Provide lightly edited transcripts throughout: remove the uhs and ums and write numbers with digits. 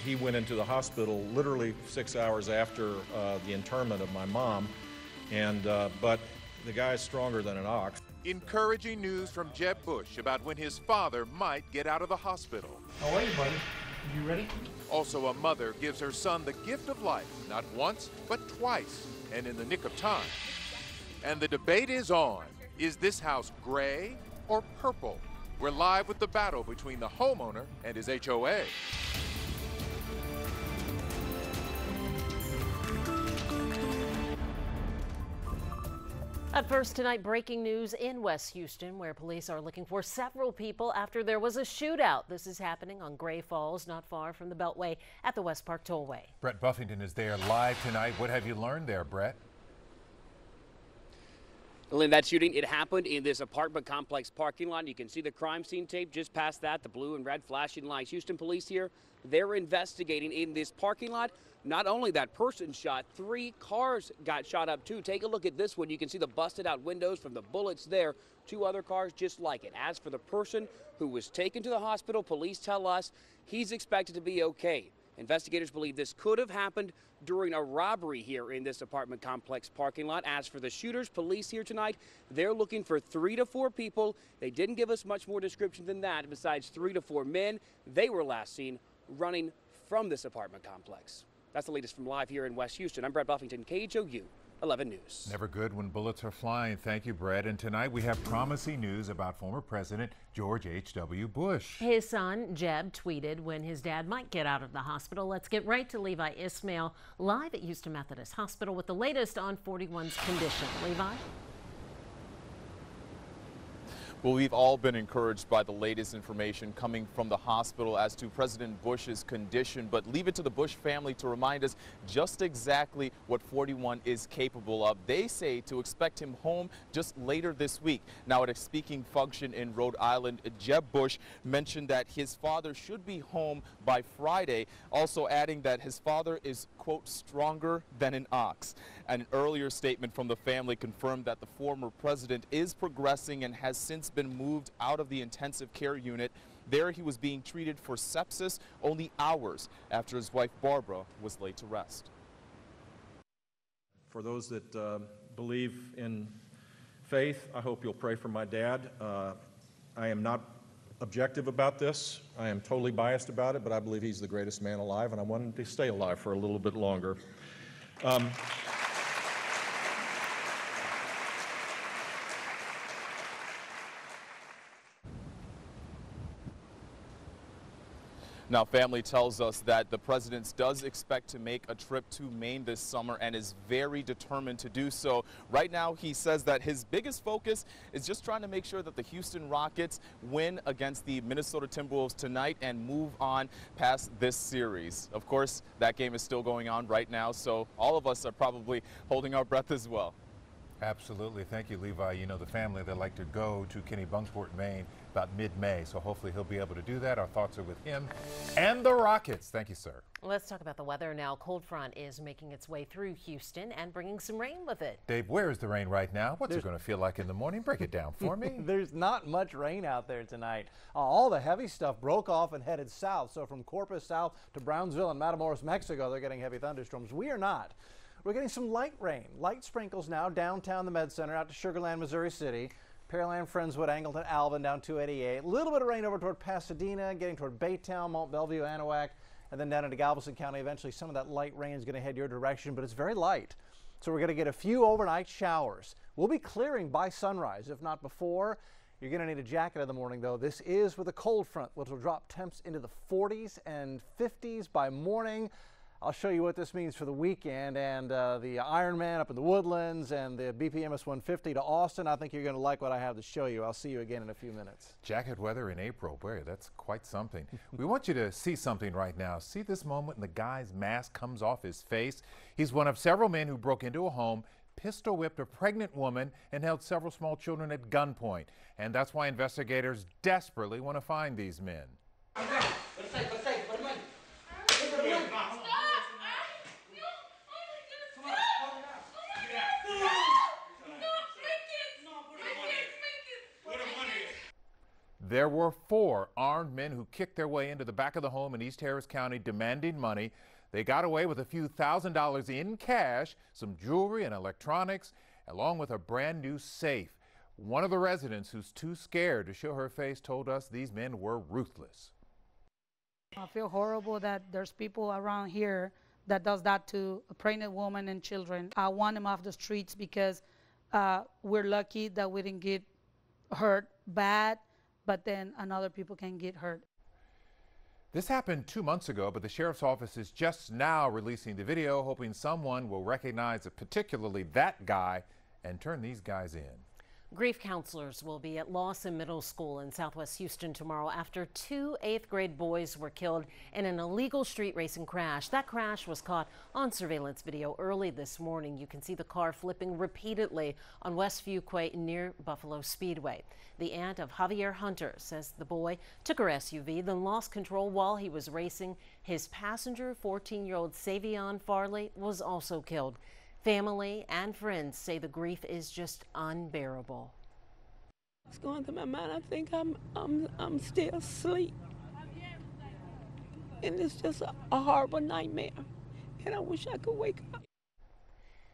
he went into the hospital literally 6 hours after the internment of my mom, and but the guy's stronger than an ox. Encouraging news from Jeb Bush about when his father might get out of the hospital. How are you, buddy? You ready? Also, a mother gives her son the gift of life, not once, but twice, and in the nick of time. And the debate is on. Is this house gray or purple? We're live with the battle between the homeowner and his HOA. At first tonight, breaking news in West Houston, where police are looking for several people after there was a shootout. This is happening on Gray Falls, not far from the Beltway at the West Park Tollway. Brett Buffington is there live tonight. What have you learned there, Brett? Lynn, that shooting, it happened in this apartment complex parking lot. You can see the crime scene tape just past that, the blue and red flashing lights. Houston police here, they're investigating in this parking lot. Not only that person shot, 3 cars got shot up too. Take a look at this one. You can see the busted out windows from the bullets there. 2 other cars just like it. As for the person who was taken to the hospital, police tell us he's expected to be okay. Investigators believe this could have happened during a robbery here in this apartment complex parking lot. As for the shooters, police here tonight, they're looking for 3 to 4 people. They didn't give us much more description than that. Besides 3 to 4 men, they were last seen running from this apartment complex. That's the latest from live here in West Houston. I'm Brett Buffington, KHOU 11 News. Never good when bullets are flying. Thank you, Brett. And tonight we have promising news about former President George H.W. Bush. His son, Jeb, tweeted when his dad might get out of the hospital. Let's get right to Levi Ismail, live at Houston Methodist Hospital with the latest on 41's condition. Levi? Well, we've all been encouraged by the latest information coming from the hospital as to President Bush's condition, but leave it to the Bush family to remind us just exactly what 41 is capable of. They say to expect him home just later this week. Now, at a speaking function in Rhode Island, Jeb Bush mentioned that his father should be home by Friday, also adding that his father is, quote, stronger than an ox. An earlier statement from the family confirmed that the former president is progressing and has since been moved out of the intensive care unit. There he was being treated for sepsis only hours after his wife Barbara was laid to rest. For those that believe in faith, I hope you'll pray for my dad. I am not objective about this. I am totally biased about it, but I believe he's the greatest man alive, and I want him to stay alive for a little bit longer. Now, family tells us that the president does expect to make a trip to Maine this summer and is very determined to do so. Right now, he says that his biggest focus is just trying to make sure that the Houston Rockets win against the Minnesota Timberwolves tonight and move on past this series. Of course, that game is still going on right now, so all of us are probably holding our breath as well. Absolutely. Thank you, Levi. You know, the family, they like to go to Kennebunkport, Maine about mid-May, so hopefully he'll be able to do that. Our thoughts are with him and the Rockets. Thank you, sir. Let's talk about the weather now. Cold front is making its way through Houston and bringing some rain with it. Dave, where is the rain right now? What's it going to feel like in the morning? Break it down for me. There's not much rain out there tonight. All the heavy stuff broke off and headed south. So from Corpus south to Brownsville and Matamoros, Mexico, they're getting heavy thunderstorms. We are not. We're getting some light rain, light sprinkles now downtown the Med Center out to Sugar Land, Missouri City. Pearland, Friendswood, Angleton, Alvin down 288. A little bit of rain over toward Pasadena, getting toward Baytown, Mont Belvieu, Anahuac, and then down into Galveston County. Eventually, some of that light rain is going to head your direction, but it's very light. So we're going to get a few overnight showers. We'll be clearing by sunrise, if not before. You're going to need a jacket in the morning, though. This is with a cold front, which will drop temps into the 40s and 50s by morning. I'll show you what this means for the weekend and the Ironman up in the Woodlands and the BPMS 150 to Austin. I think you're going to like what I have to show you. I'll see you again in a few minutes. Jacket weather in April. Boy, that's quite something. We want you to see something right now. See this moment when the guy's mask comes off his face? He's one of several men who broke into a home, pistol whipped a pregnant woman, and held several small children at gunpoint. And that's why investigators desperately want to find these men. There were 4 armed men who kicked their way into the back of the home in East Harris County demanding money. They got away with a few $1,000s in cash, some jewelry and electronics, along with a brand new safe. One of the residents who's too scared to show her face told us these men were ruthless. I feel horrible that there's people around here that does that to a pregnant woman and children. I want them off the streets because we're lucky that we didn't get hurt bad, but then another people can get hurt. This happened 2 months ago, but the sheriff's office is just now releasing the video, hoping someone will recognize particularly that guy and turn these guys in. Grief counselors will be at Lawson Middle School in Southwest Houston tomorrow after 2 8th-grade boys were killed in an illegal street racing crash. That crash was caught on surveillance video early this morning. You can see the car flipping repeatedly on West Fuquay near Buffalo Speedway. The aunt of Javier Hunter says the boy took her SUV, then lost control while he was racing. His passenger, 14-year-old Savion Farley, was also killed. Family and friends say the grief is just unbearable. What's going through my mind? I think I'm still asleep, and it's just a horrible nightmare. And I wish I could wake up.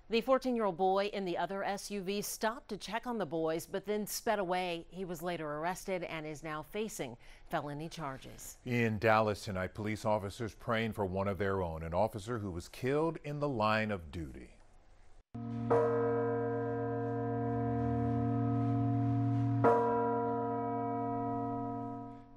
The 14-year-old boy in the other SUV stopped to check on the boys, but then sped away. He was later arrested and is now facing felony charges. In Dallas tonight, police officers praying for one of their own, an officer who was killed in the line of duty.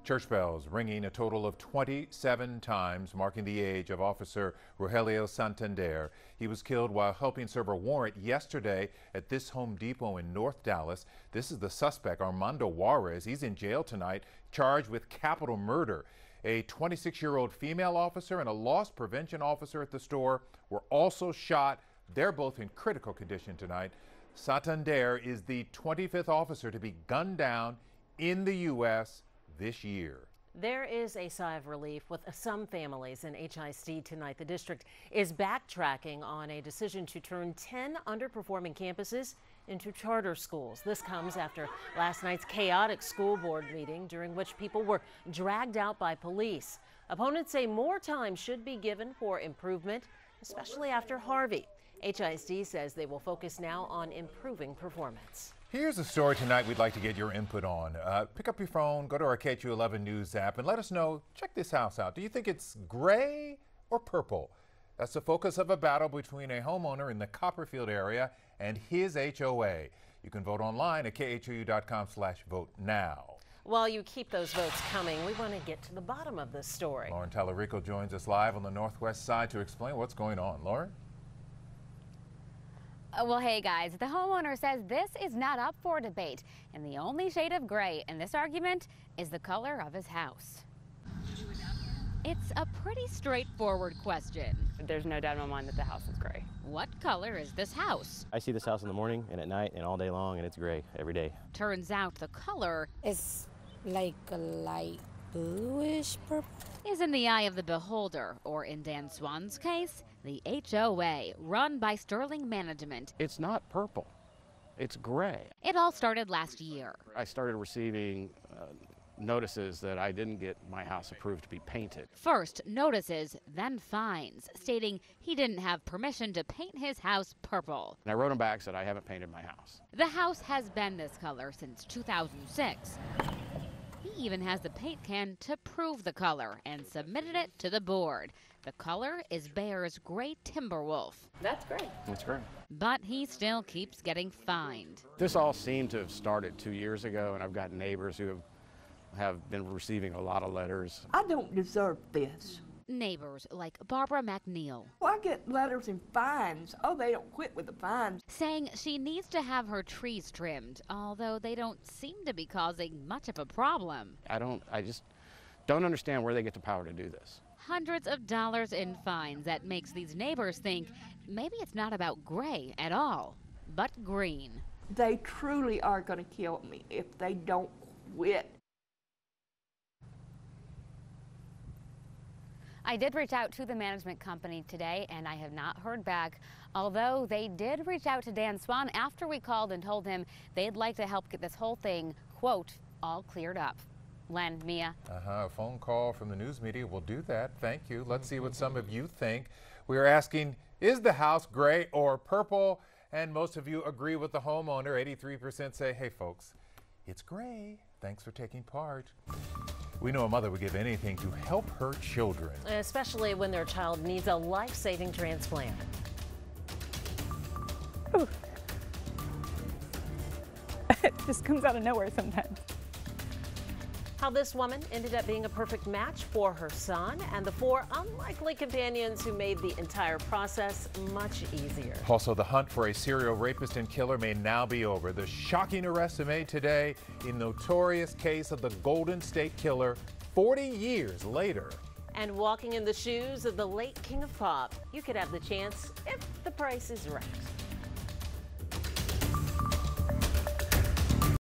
Church bells ringing a total of 27 times, marking the age of Officer Rogelio Santander. He was killed while helping serve a warrant yesterday at this Home Depot in North Dallas. This is the suspect, Armando Juarez. He's in jail tonight, charged with capital murder. A 26-year-old female officer and a loss prevention officer at the store were also shot. They're both in critical condition tonight. Santander is the 25th officer to be gunned down in the U.S. this year. There is a sigh of relief with some families in HISD tonight. The district is backtracking on a decision to turn 10 underperforming campuses into charter schools. This comes after last night's chaotic school board meeting, during which people were dragged out by police. Opponents say more time should be given for improvement, especially after Harvey. HISD says they will focus now on improving performance. Here's a story tonight we'd like to get your input on. Pick up your phone, go to our KHOU 11 News app, and let us know, check this house out. Do you think it's gray or purple? That's the focus of a battle between a homeowner in the Copperfield area and his HOA. You can vote online at khou.com/vote now. While you keep those votes coming, we want to get to the bottom of this story. Lauren Tallarico joins us live on the Northwest side to explain what's going on. Lauren? Well, hey guys, the homeowner says this is not up for debate, and the only shade of gray in this argument is the color of his house. It's a pretty straightforward question. There's no doubt in my mind that the house is gray. What color is this house? I see this house in the morning and at night and all day long, and it's gray every day. Turns out the color is like a light bluish purple. Is in the eye of the beholder, or in Dan Swan's case, the HOA, run by Sterling Management. It's not purple, it's gray. It all started last year. I started receiving notices that I didn't get my house approved to be painted. First notices, then fines, stating he didn't have permission to paint his house purple. And I wrote him back, said I haven't painted my house. The house has been this color since 2006. He even has the paint can to prove the color and submitted it to the board. The color is Bear's Gray Timberwolf. That's great. That's great. But he still keeps getting fined. This all seemed to have started 2 years ago, and I've got neighbors who have been receiving a lot of letters. I don't deserve this. Neighbors like Barbara McNeil. Well, I get letters and fines. Oh, they don't quit with the fines. Saying she needs to have her trees trimmed, although they don't seem to be causing much of a problem. I just don't understand where they get the power to do this. Hundreds of dollars in fines that makes these neighbors think maybe it's not about gray at all, but green. They truly are going to kill me if they don't quit. I did reach out to the management company today, and I have not heard back, although they did reach out to Dan Swan after we called and told him they'd like to help get this whole thing, quote, all cleared up. Len, Mia. A phone call from the news media will do that. Thank you. Let's see what some of you think. We are asking, is the house gray or purple? And most of you agree with the homeowner. 83% say, hey folks, it's gray. Thanks for taking part. We know a mother would give anything to help her children. Especially when their child needs a life-saving transplant. It just comes out of nowhere sometimes. How this woman ended up being a perfect match for her son and the 4 unlikely companions who made the entire process much easier. Also, the hunt for a serial rapist and killer may now be over. The shocking arrests are made today in notorious case of the Golden State Killer 40 years later. And walking in the shoes of the late king of pop, you could have the chance if the price is right.